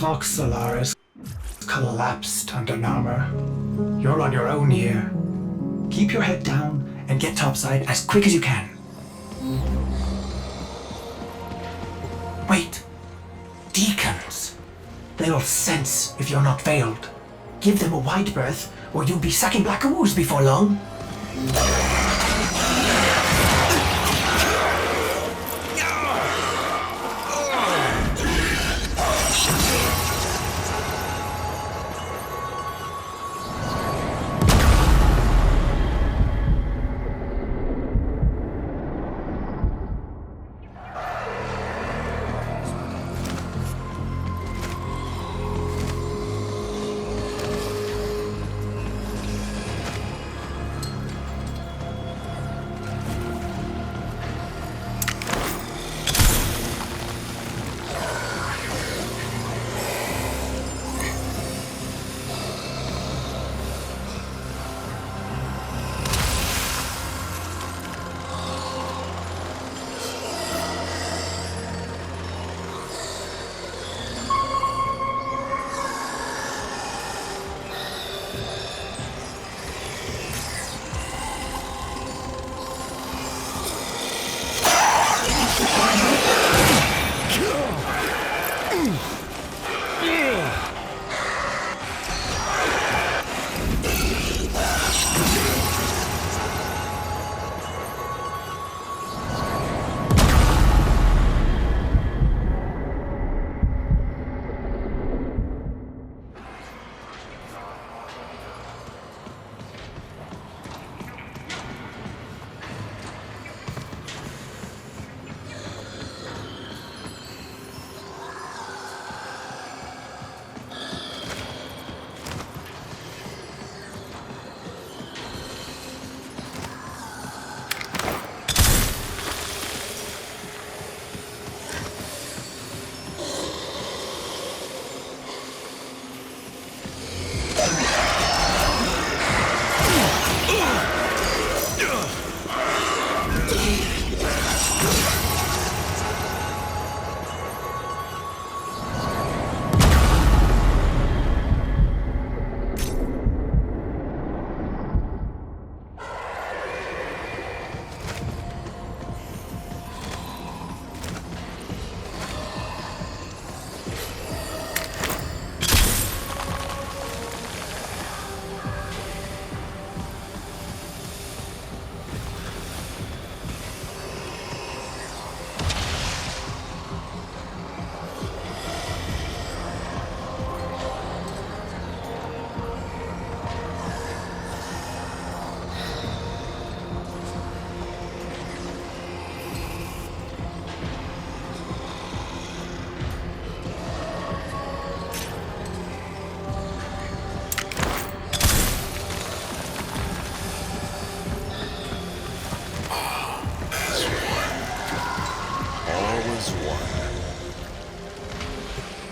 clock, Solaris, collapsed under Narmer. You're on your own here. Keep your head down and get topside as quick as you can. Wait. Deacons. They'll sense if you're not veiled. Give them a wide berth, or you'll be sucking black ooze before long.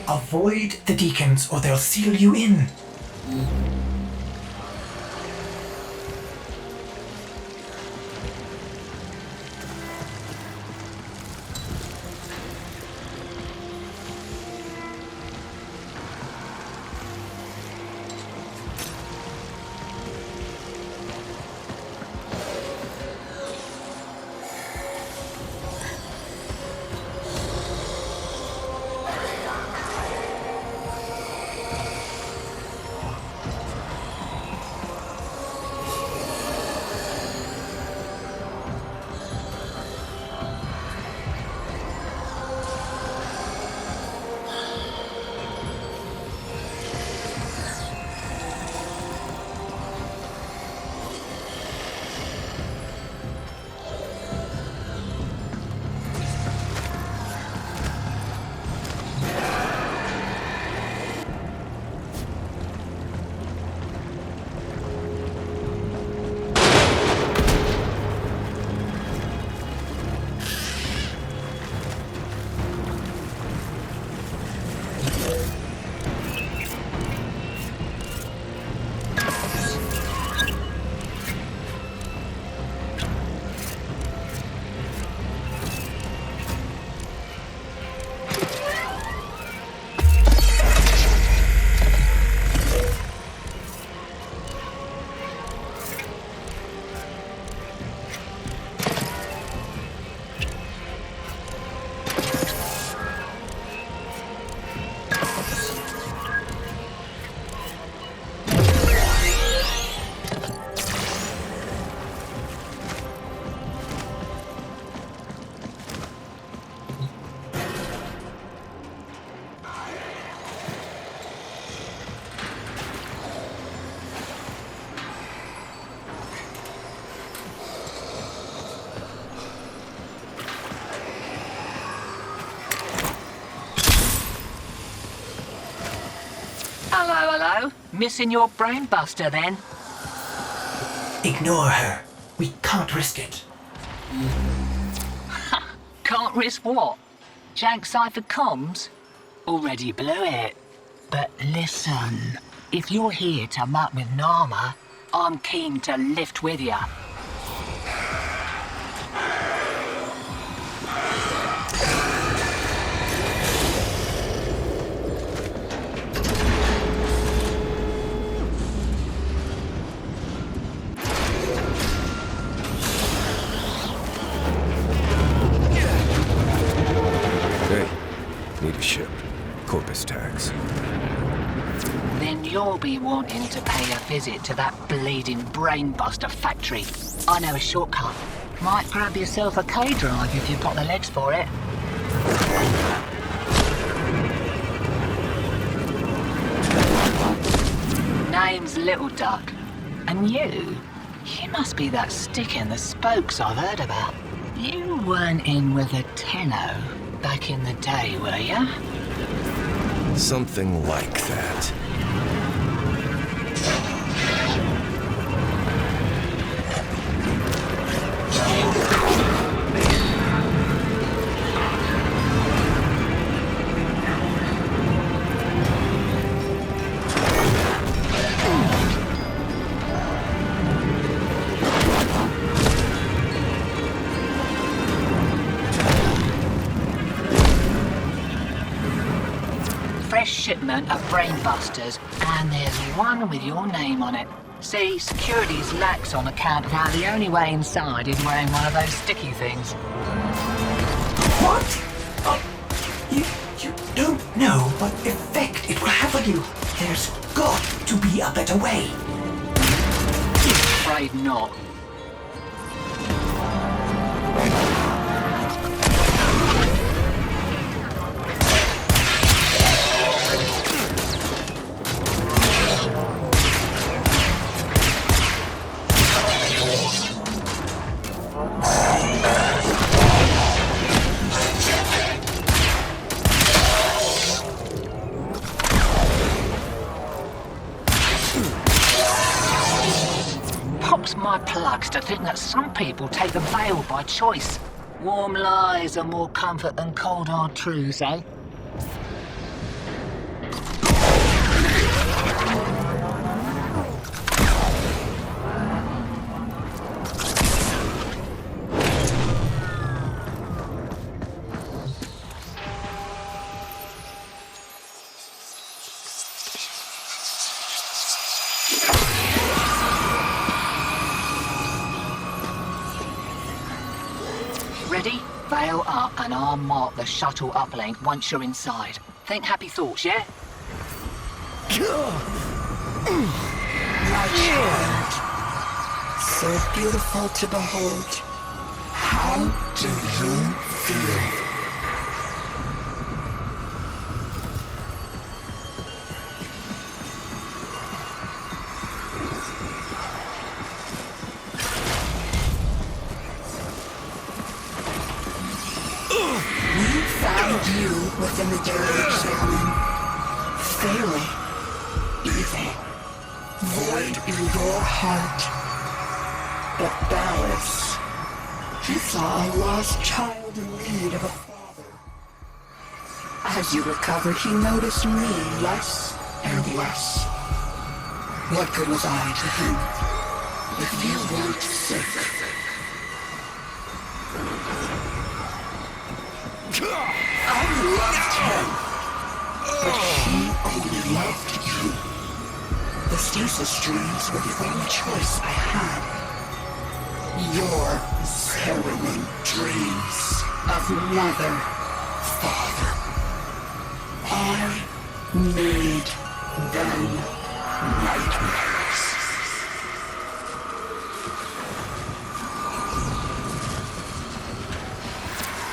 Avoid the deacons or they'll seal you in. Missing your brainbuster then? Ignore her. We can't risk it. Can't risk what? Jank Cypher comms? Already blew it. But listen, if you're here to muck with Nama, I'm keen to lift with ya. Hey, need a ship. Corpus tags. Then you'll be wanting to pay a visit to that bleeding brainbuster factory. I know a shortcut. Might grab yourself a K-drive if you've got the legs for it. Name's Little Duck. And you must be that stick in the spokes I've heard about. You weren't in with a Tenno back in the day, were ya? Something like that. Fresh shipment of brainbusters, and there's one with your name on it. See, security's lax on account of how the only way inside is wearing one of those sticky things. What? You don't know what effect it will have on you. There's got to be a better way. Afraid not. Pops my plugs to think that some people take the veil by choice. Warm lies are more comfort than cold hard truths, eh? Ready? Veil up and I'll mark the shuttle uplink once you're inside. Think happy thoughts, yeah? My child, so beautiful to behold. How do you feel? We found you within the dirty shaman. Failing. Evil. Void in your heart. But balance. You saw a lost child in need of a father. As you recovered, he noticed me less and less. What good was I to him? If you weren't sick. I loved him, but he only loved you. The stasis dreams were the only choice I had. Your harrowing dreams of mother, father. I made them nightmares.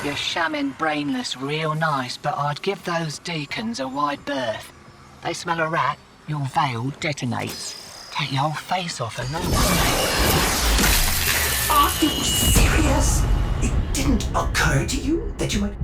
You're shamming brainless real nice, but I'd give those deacons a wide berth. They smell a rat, your veil detonates. Take your whole face off and no Are you serious? It didn't occur to you that you might...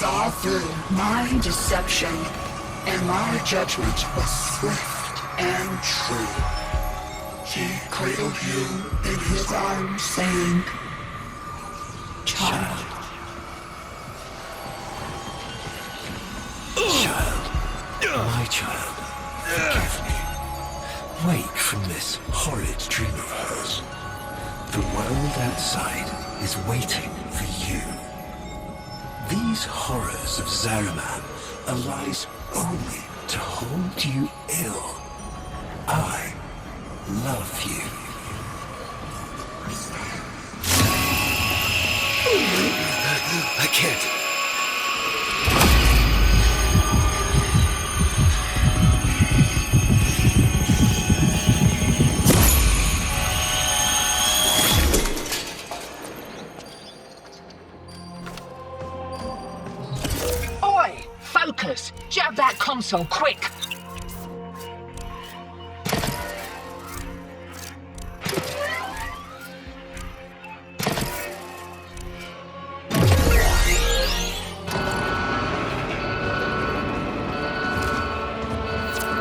saw through my deception, and my judgment was swift and true. He cradled you in his arms, saying, "Child." My child, forgive me. Wake from this horrid dream of hers. The world outside is waiting for you. These horrors of Zariman arise only to hold you ill. I love you. I can't. Oi! Focus! Jab that console, quick!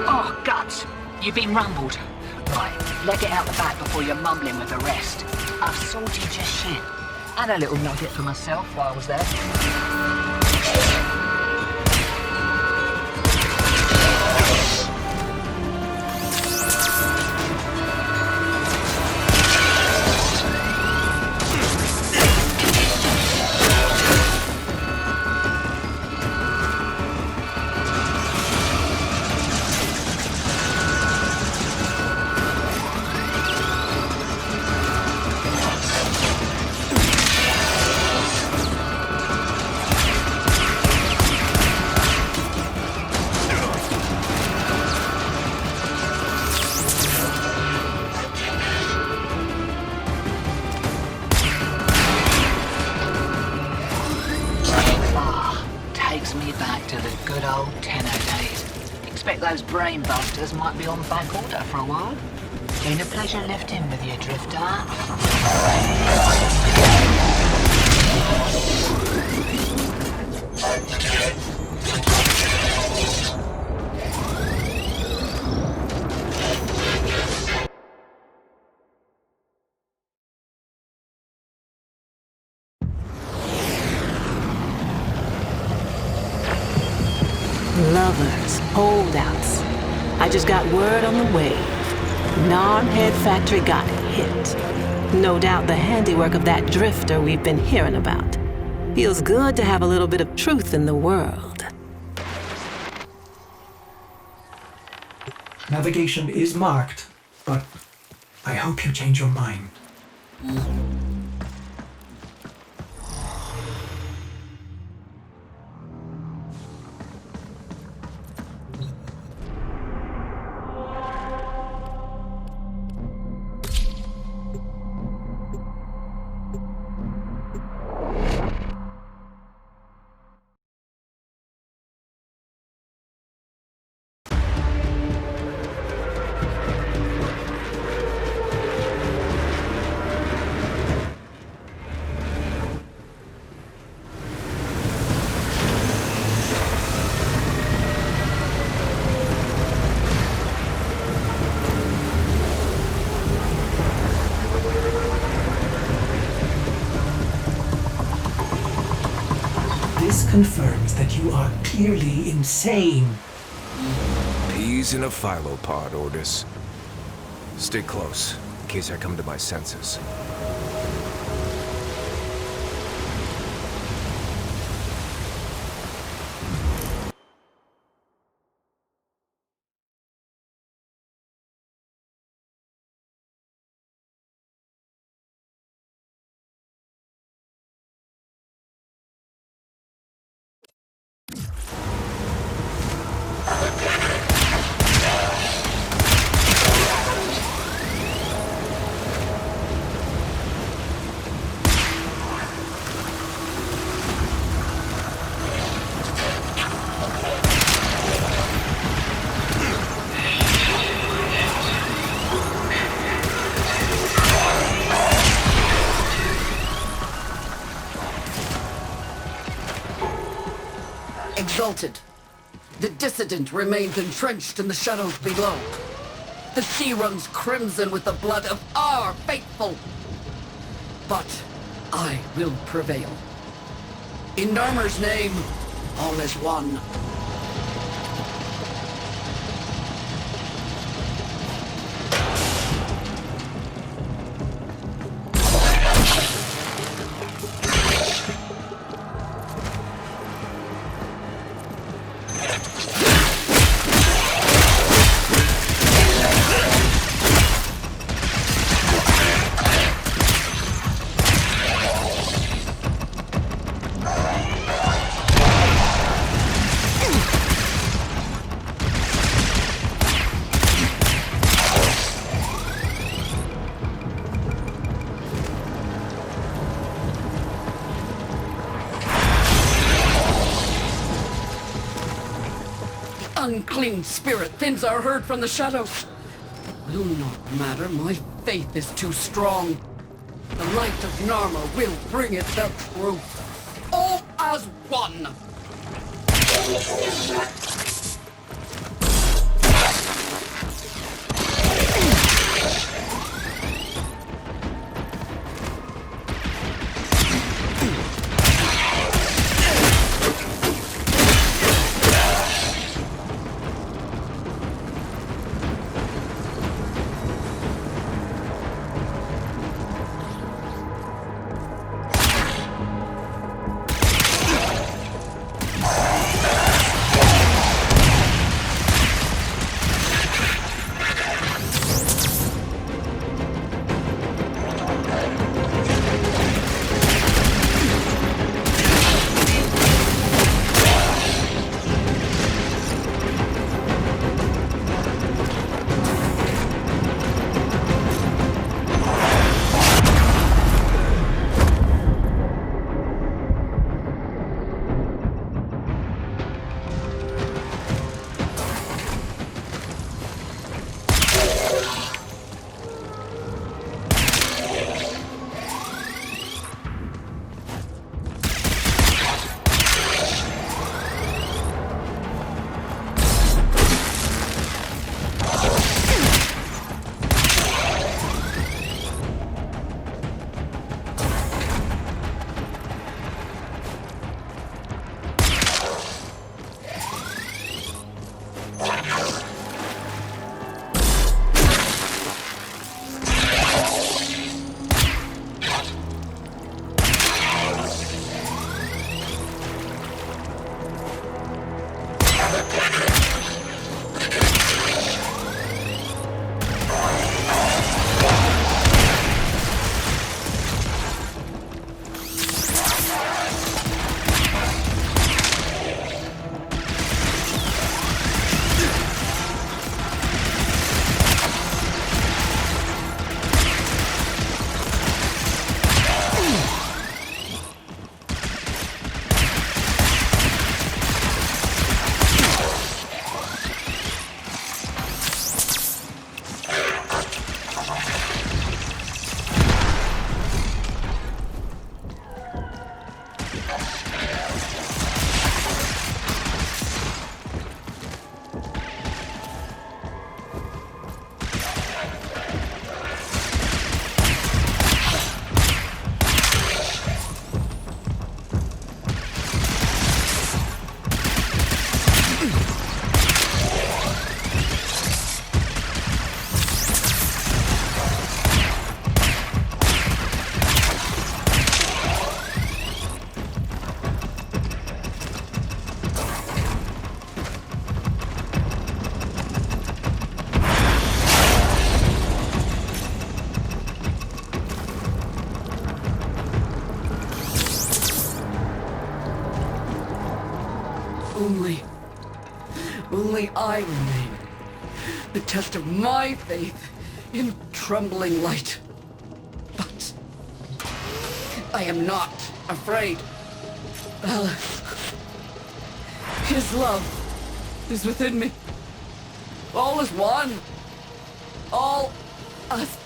Oh, guts! You've been rumbled. Right, leg it out the back before you're mumbling with the rest. I've sorted your shit. And a little nugget for myself while I was there. Takes me back to the good old tenor days. Expect those brain busters might be on back order for a while. Been a pleasure lifting with you, Drifter. Lovers, holdouts. I just got word on the wave. Gnarhead Factory got hit. No doubt the handiwork of that drifter we've been hearing about. Feels good to have a little bit of truth in the world. Navigation is marked, but I hope you change your mind. This confirms that you are clearly insane. Peas in a phylopod, Ordis. Stay close, in case I come to my senses. exalted. The dissident remains entrenched in the shadows below. The sea runs crimson with the blood of our faithful. But I will prevail. In Narmer's name, all is one. Unclean spirit thins our herd from the shadows. It will not matter, my faith is too strong. The light of Narmer will bring it the truth. All as one! Only I remain. The test of my faith in trembling light. But I am not afraid. Ballas. His love is within me. All is one. All us.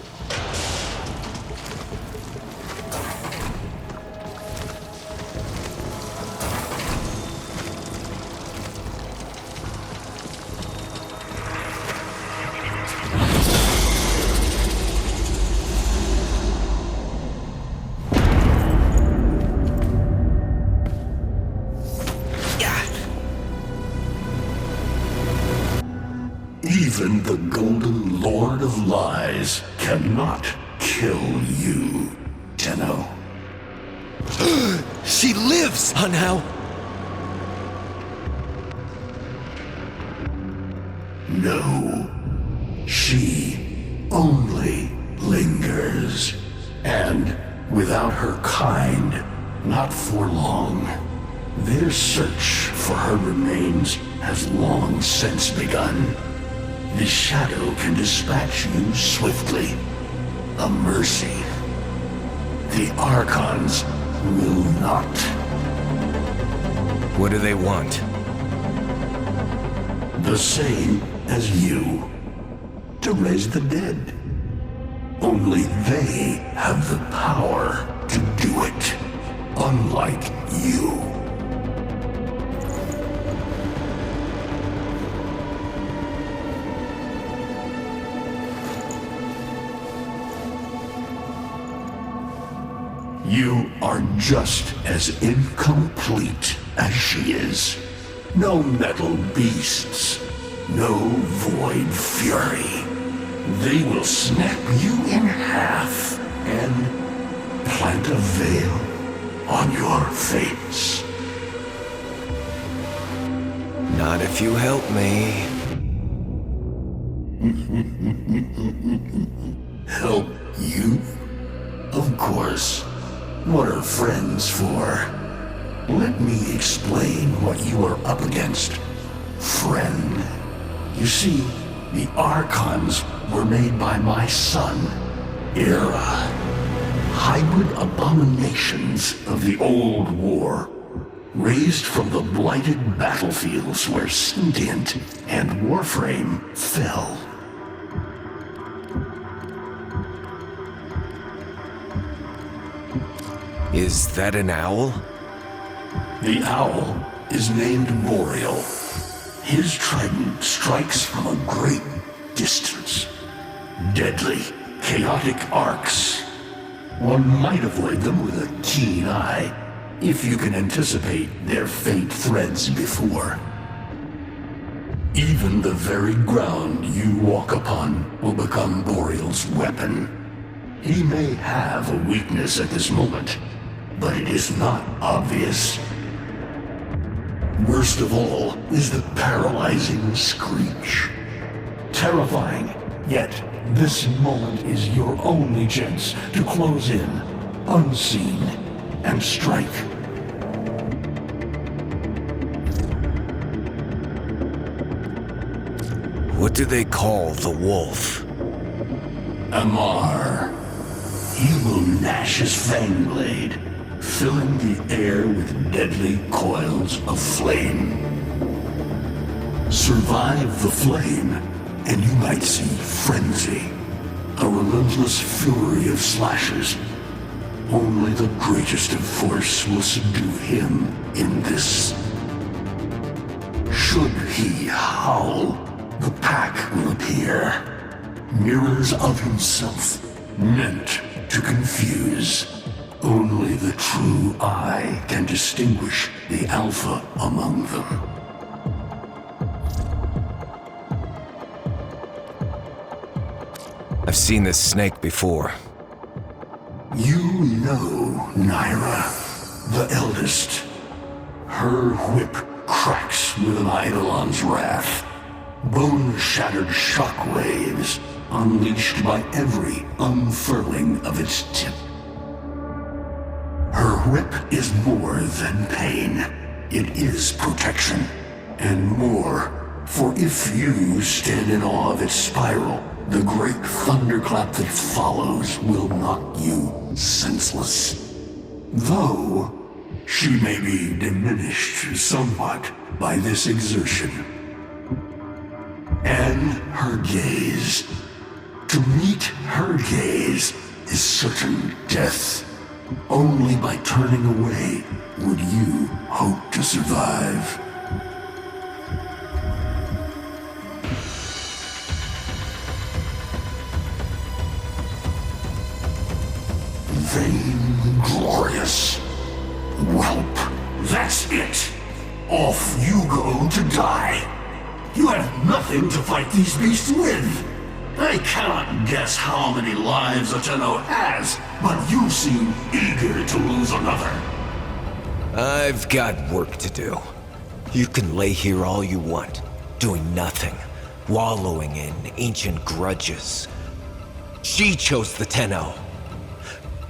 Even the Golden Lord of Lies cannot kill you, Tenno. She lives somehow. No, she only lingers. And without her kind, not for long. Their search for her remains has long since begun. The Shadow can dispatch you swiftly. A mercy. The Archons will not. What do they want? The same as you. To raise the dead. Only they have the power to do it. Unlike you. You are just as incomplete as she is. No metal beasts. No void fury. They will snap you in half and plant a veil on your face. Not if you help me. Help you? Of course. What are friends for? Let me explain what you are up against, friend. You see, the Archons were made by my son, Era. Hybrid abominations of the old war, raised from the blighted battlefields where Sentient and Warframe fell. Is that an owl? The owl is named Boreal. His trident strikes from a great distance. Deadly, chaotic arcs. One might avoid them with a keen eye, if you can anticipate their faint threads before. Even the very ground you walk upon will become Boreal's weapon. He may have a weakness at this moment, but it is not obvious. Worst of all is the paralyzing screech. Terrifying, yet this moment is your only chance to close in, unseen, and strike. What do they call the wolf? Amar. He will gnash his fang blade, filling the air with deadly coils of flame. Survive the flame, and you might see frenzy, a relentless fury of slashes. Only the greatest of force will subdue him in this. Should he howl, the pack will appear. Mirrors of himself, meant to confuse. Only the true eye can distinguish the alpha among them. I've seen this snake before. You know Naira, the eldest. Her whip cracks with an Eidolon's wrath. Bone-shattered shockwaves unleashed by every unfurling of its tip. Her whip is more than pain. It is protection. And more, for if you stand in awe of its spiral, the great thunderclap that follows will knock you senseless. Though, she may be diminished somewhat by this exertion. And her gaze. To meet her gaze is certain death. Only by turning away would you hope to survive. Vainglorious. Whelp, that's it. Off you go to die. You have nothing to fight these beasts with. I cannot guess how many lives a Tenno has, but you seem eager to lose another. I've got work to do. You can lay here all you want, doing nothing, wallowing in ancient grudges. She chose the Tenno.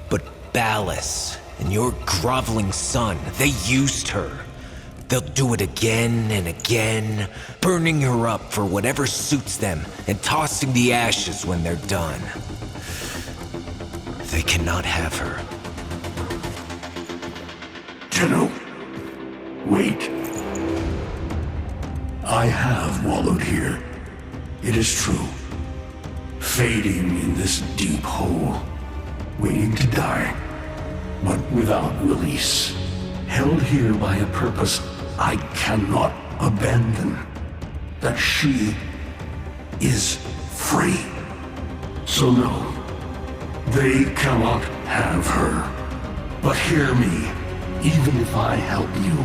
But Ballas and your groveling son, they used her. They'll do it again and again, burning her up for whatever suits them and tossing the ashes when they're done. They cannot have her. Tenno, wait. I have wallowed here. It is true. Fading in this deep hole, waiting to die, but without release. Held here by a purpose I cannot abandon. That she is free. So no, they cannot have her. But hear me, even if I help you,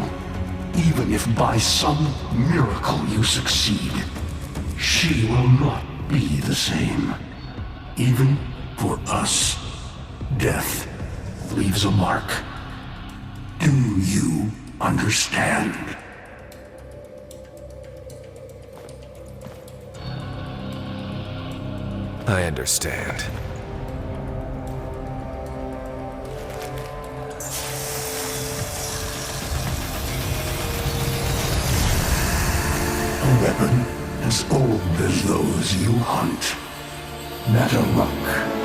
even if by some miracle you succeed, she will not be the same. Even for us, death leaves a mark. Do you understand? I understand. A weapon as old as those you hunt. Nataruk.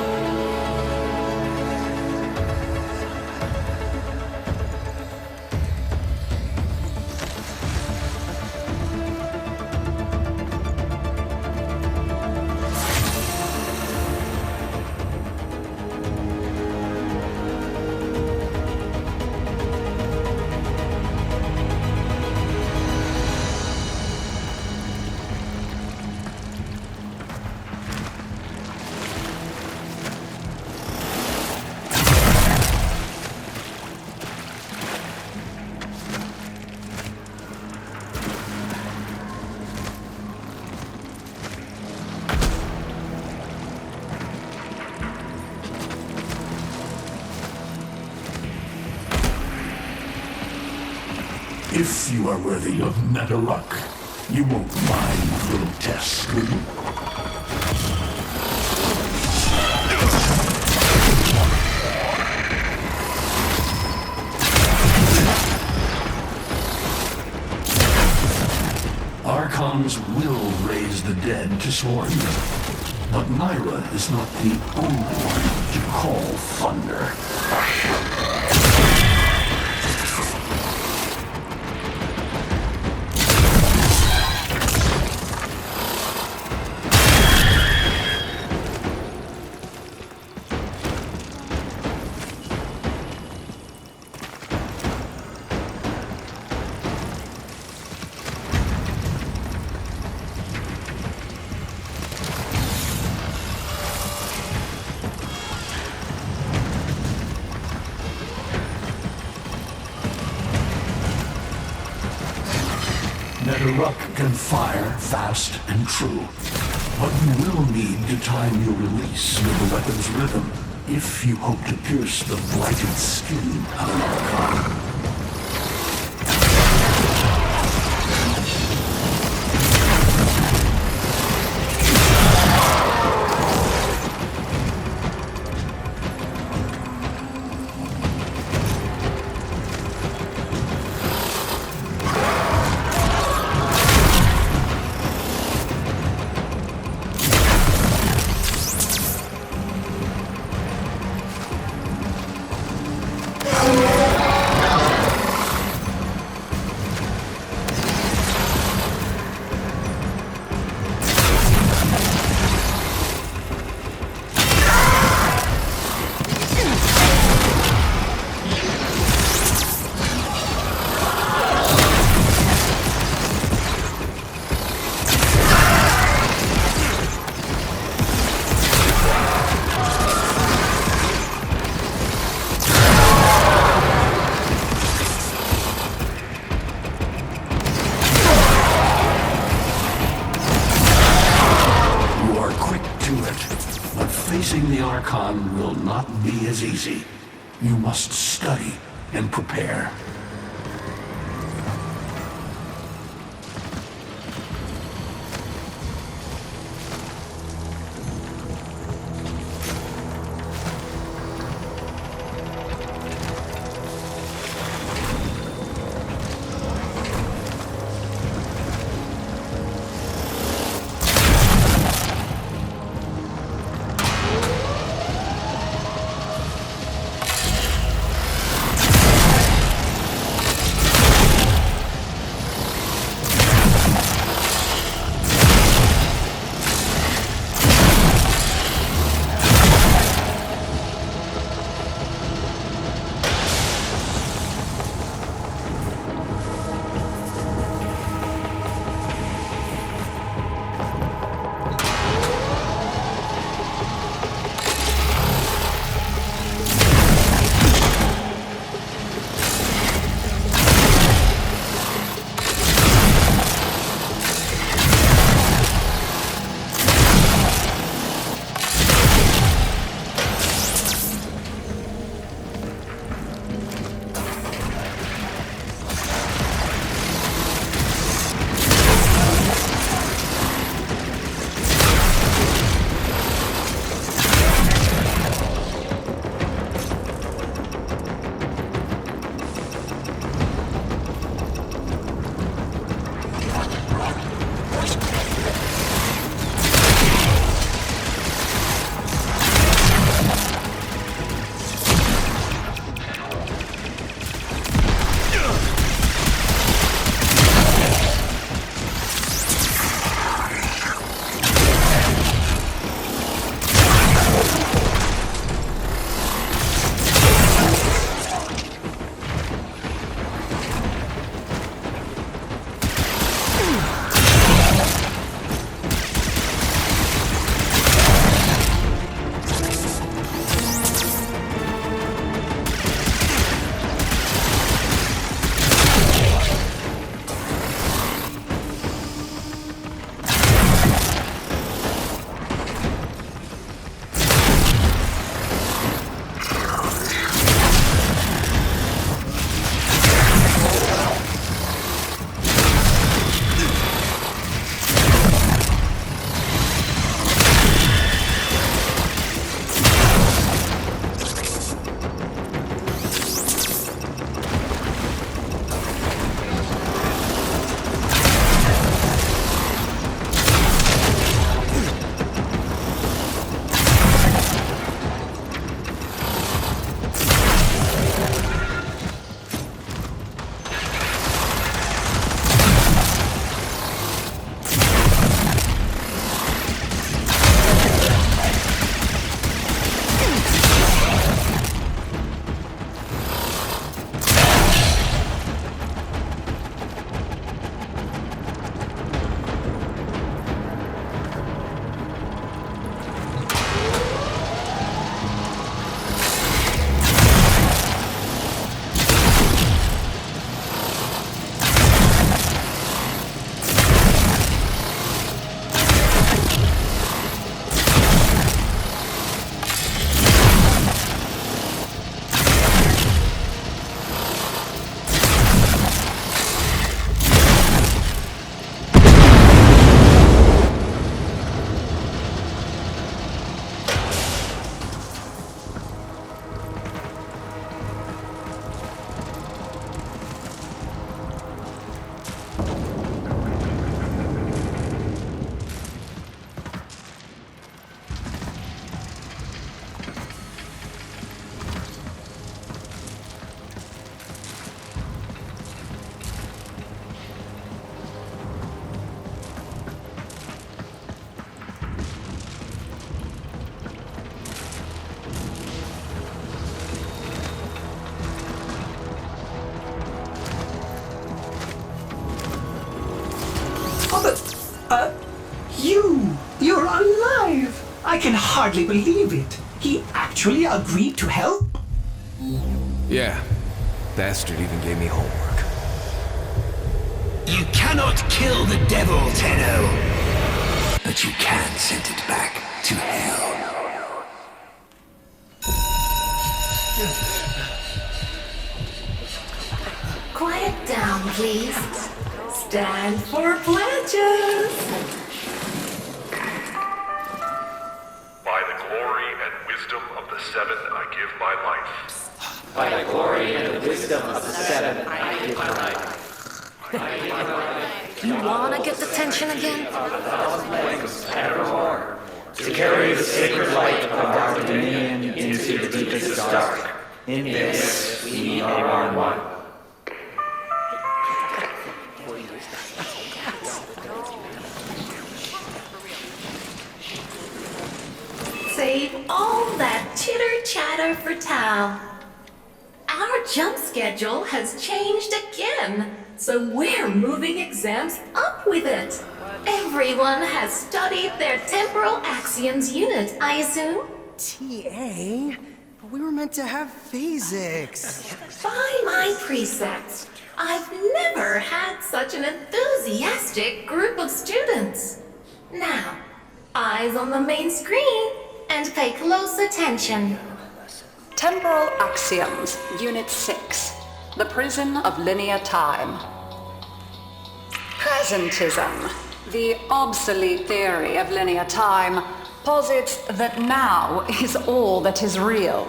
If you are worthy of Nataruk, you won't mind a little test, will you? Archons will raise the dead to Sworn, but Myra is not the only one to call thunder. Nataruk can fire fast and true, but you will need to time your release with the weapon's rhythm if you hope to pierce the blighted skin of an Archon. Facing the Archon will not be as easy. You must study and prepare. You're alive! I can hardly believe it. He actually agreed to help? Yeah. Bastard even gave me homework. You cannot kill the devil, Tenno. But you can send it back to hell. please. Stand for pledges. By the glory and wisdom of the Seven, I give my life. By the glory and the wisdom of the Seven, I give my life. You wanna get the tension again? Evermore. To carry the sacred light of our dominion into the deepest dark. In this, we are one. Save all that chitter-chatter for Tao. Our jump schedule has changed again, so we're moving exams up with it. Everyone has studied their temporal axioms unit, I assume? TA? But we were meant to have physics. By my precepts, I've never had such an enthusiastic group of students. Now, eyes on the main screen and pay close attention. Temporal Axioms, Unit 6. The Prison of Linear Time. Presentism, the obsolete theory of linear time, posits that now is all that is real.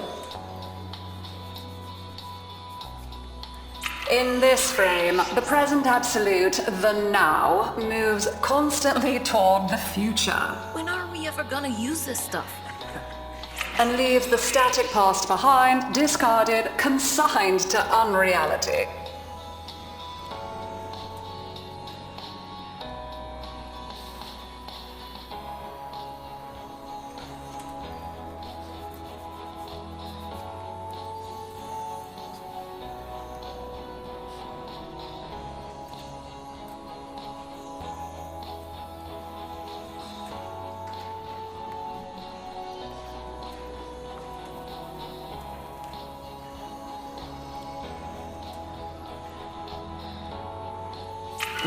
In this frame, the present absolute, the now, moves constantly toward the future. When are we ever gonna use this stuff? And leaves the static past behind, discarded, consigned to unreality.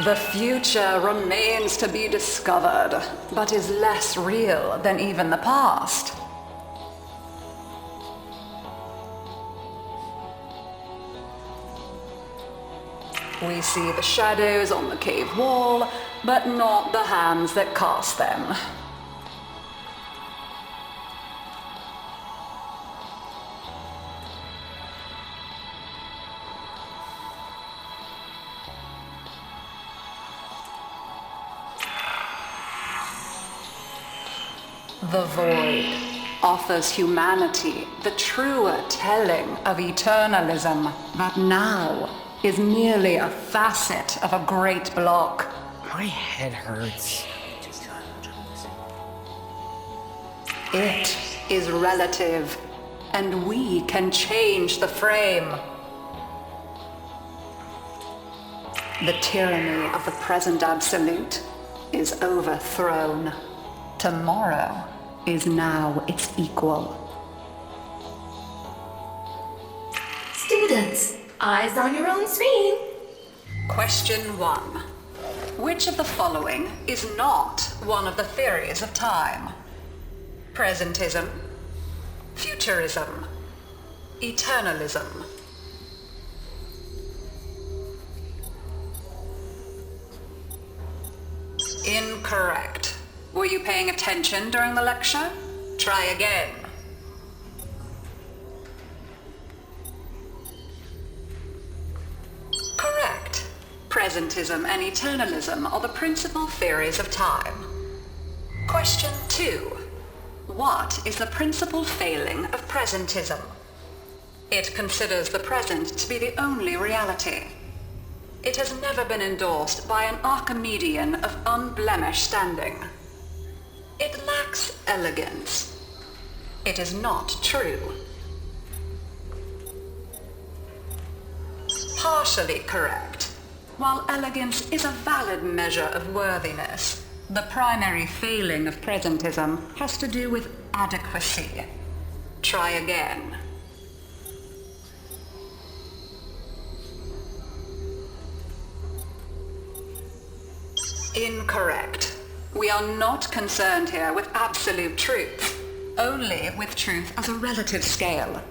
The future remains to be discovered, but is less real than even the past. We see the shadows on the cave wall, but not the hands that cast them. The void offers humanity the truer telling of eternalism that now is merely a facet of a great block. My head hurts. It is relative, and we can change the frame. The tyranny of the present absolute is overthrown. Tomorrow is now its equal. Students, eyes on your own screen. Question 1. Which of the following is not one of the theories of time? Presentism, futurism, eternalism. Incorrect. Were you paying attention during the lecture? Try again. Correct. Presentism and eternalism are the principal theories of time. Question 2. What is the principal failing of presentism? It considers the present to be the only reality. It has never been endorsed by an Archimedean of unblemished standing. It lacks elegance. It is not true. Partially correct. While elegance is a valid measure of worthiness, the primary failing of presentism has to do with adequacy. Try again. Incorrect. We are not concerned here with absolute truth, only with truth as a relative scale.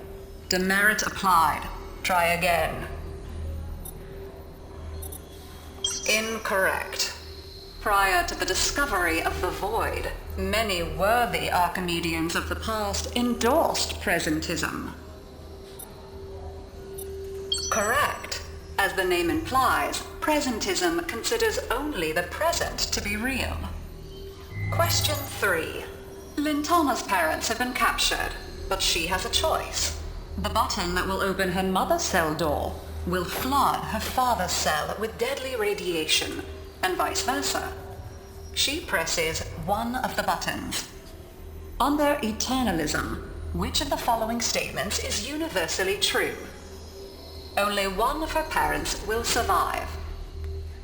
Demerit applied. Try again. Incorrect. Prior to the discovery of the Void, many worthy Archimedeans of the past endorsed presentism. Correct. As the name implies, presentism considers only the present to be real. Question 3. Lintana's parents have been captured, but she has a choice. The button that will open her mother's cell door will flood her father's cell with deadly radiation, and vice versa. She presses one of the buttons. Under eternalism, which of the following statements is universally true? Only one of her parents will survive.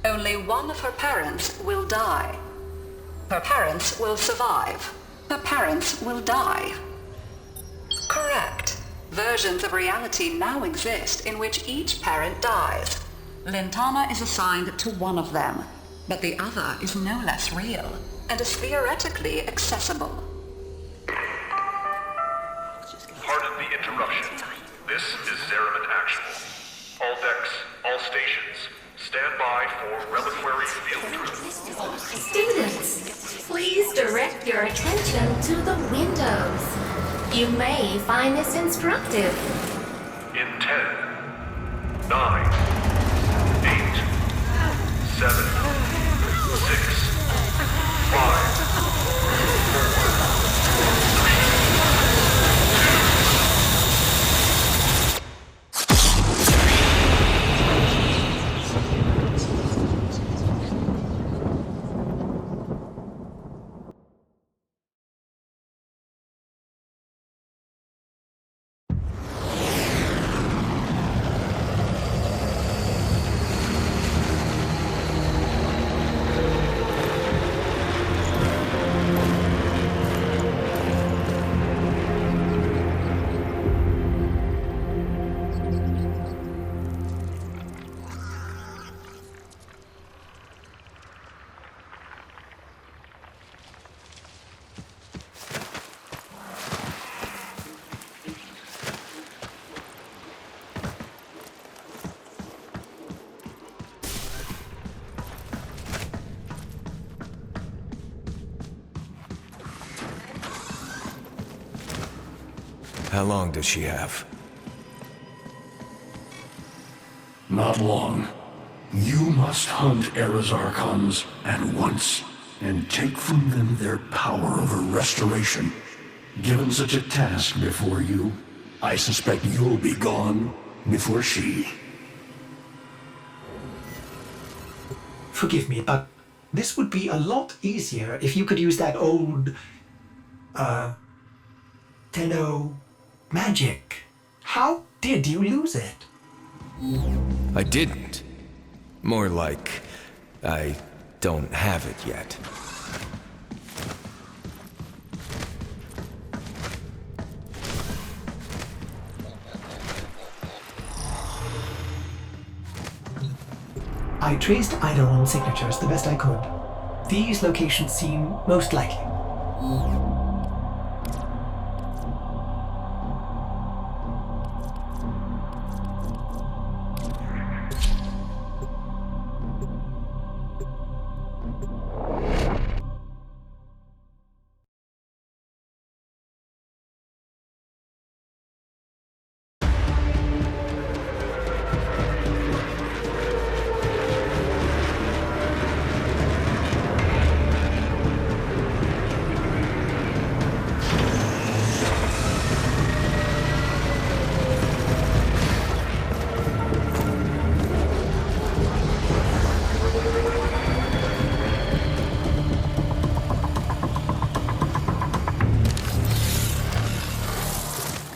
Only one of her parents will die. Her parents will survive. Her parents will die. Correct. Versions of reality now exist in which each parent dies. Lintana is assigned to one of them, but the other is no less real and is theoretically accessible. Pardon the interruption. This is Zeraman Actual. All decks, all stations, stand by for reliquary field drill. Students, please direct your attention to the windows. You may find this instructive. In 10, 9, 8, 7, 6, 5, How long does she have? Not long. You must hunt Era's Archons at once and take from them their power over restoration. Given such a task before you, I suspect you'll be gone before she. Forgive me, but this would be a lot easier if you could use that old, Tenno magic. How did you lose it? I didn't. More like, I don't have it yet. I traced Eidolon's signatures the best I could. These locations seem most likely.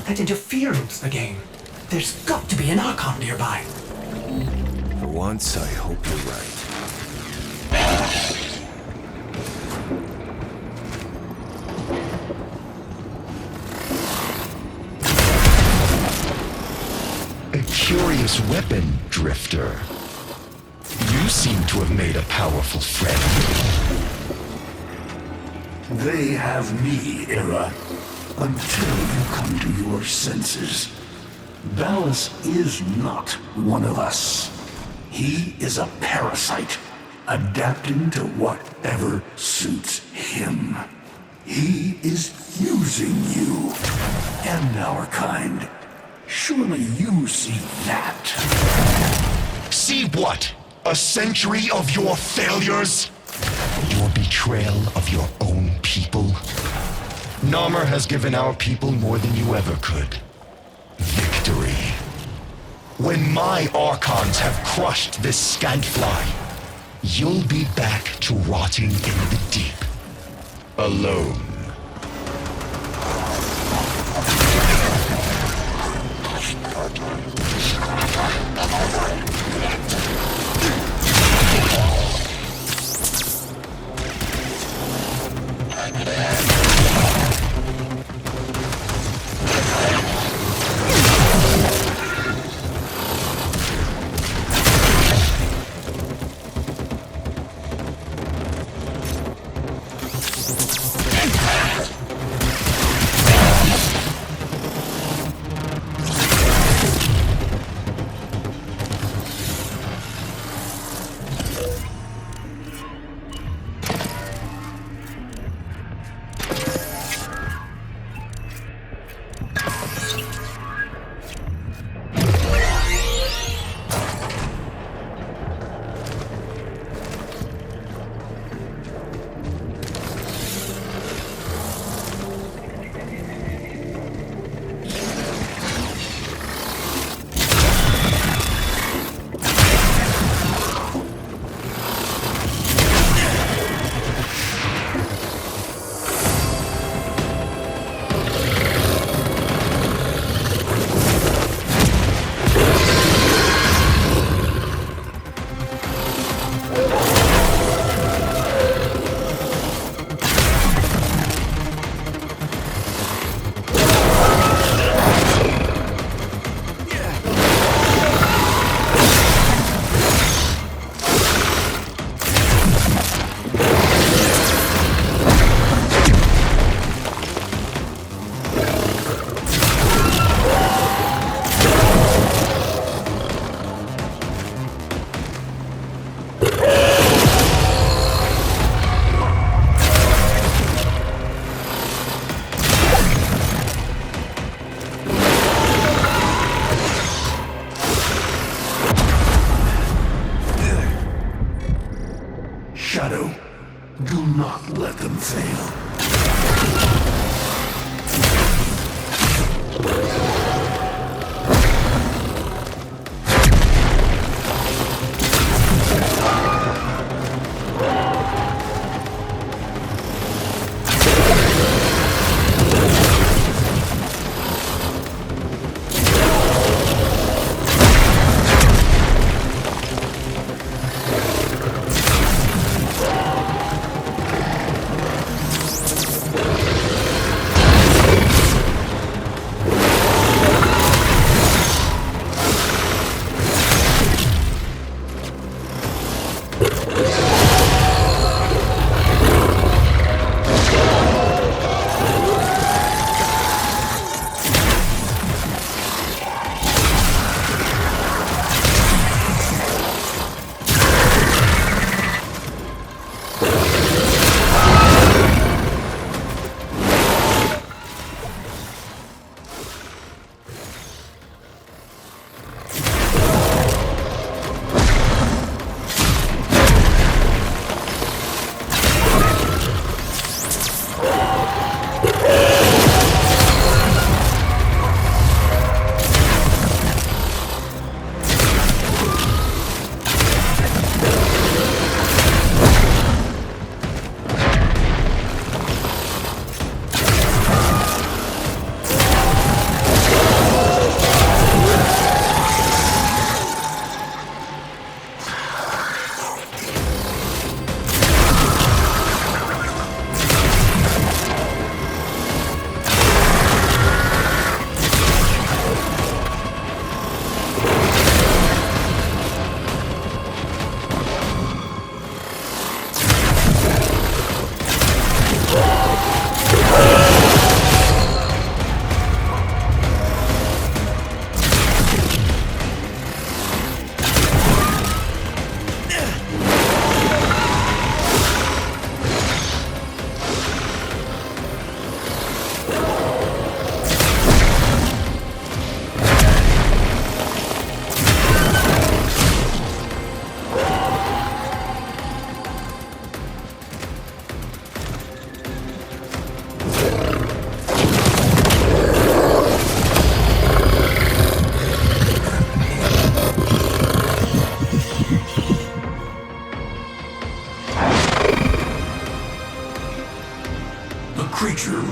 That interference again. There's got to be an Archon nearby. For once, I hope you're right. A curious weapon, Drifter. You seem to have made a powerful friend. They have me, Era. Until you come to your senses. Ballas is not one of us. He is a parasite adapting to whatever suits him. He is using you and our kind. Surely you see that. See what? A century of your failures? Your betrayal of your own people? Narmer has given our people more than you ever could. Victory. When my Archons have crushed this Scantfly, you'll be back to rotting in the deep. Alone.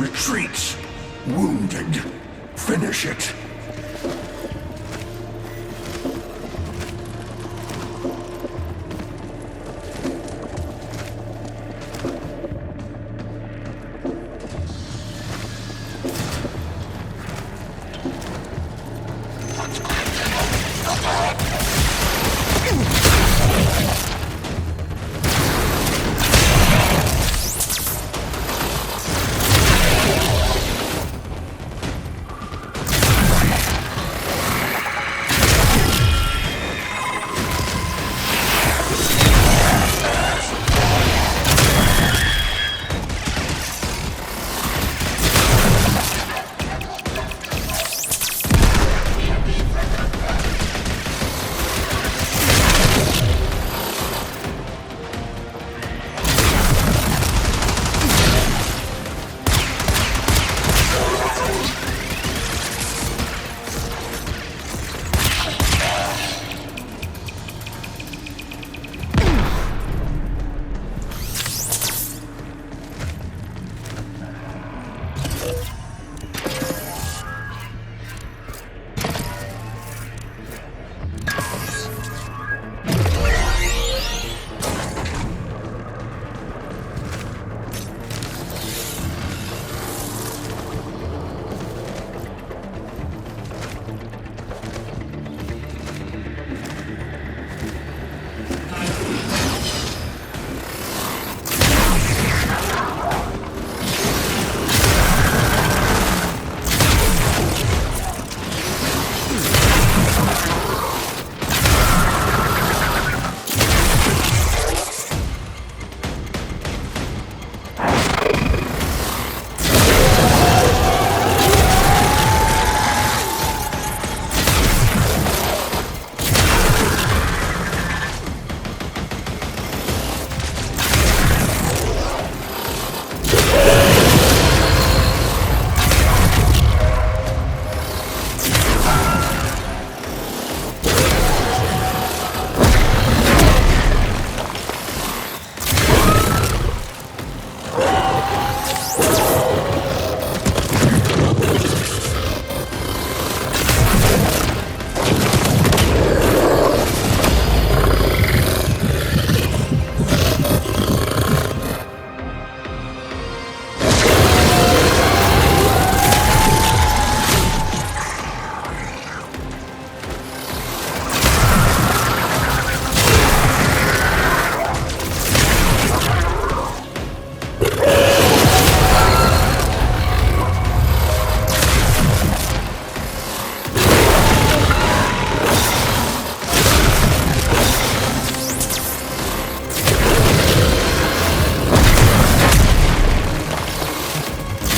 retreats. Wounded. Finish it.